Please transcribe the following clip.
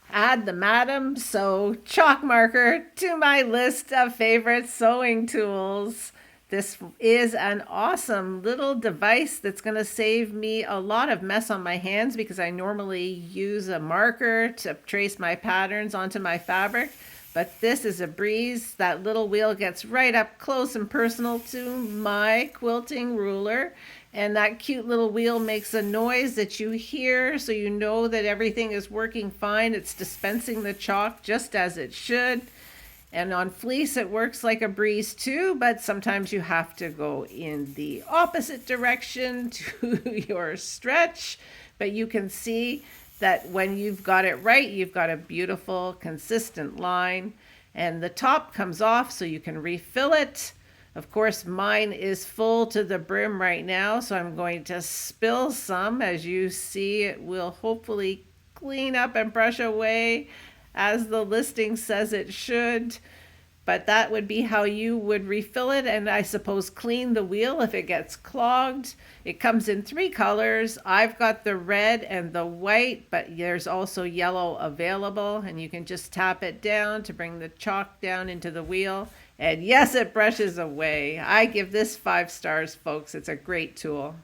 Add the Madam Sew chalk marker to my list of favorite sewing tools. This is an awesome little device that's going to save me a lot of mess on my hands because I normally use a marker to trace my patterns onto my fabric. But this is a breeze. That little wheel gets right up close and personal to my quilting ruler. And that cute little wheel makes a noise that you hear, so you know that everything is working fine. It's dispensing the chalk just as it should. And on fleece, it works like a breeze too, but sometimes you have to go in the opposite direction to your stretch. But you can see that when you've got it right, you've got a beautiful, consistent line. And the top comes off so you can refill it. Of course, mine is full to the brim right now, so I'm going to spill some. As you see, it will hopefully clean up and brush away as the listing says it should. But that would be how you would refill it, and I suppose clean the wheel if it gets clogged. It comes in 3 colors. I've got the red and the white, but there's also yellow available, and you can just tap it down to bring the chalk down into the wheel. And yes, it brushes away. I give this 5 stars, folks. It's a great tool.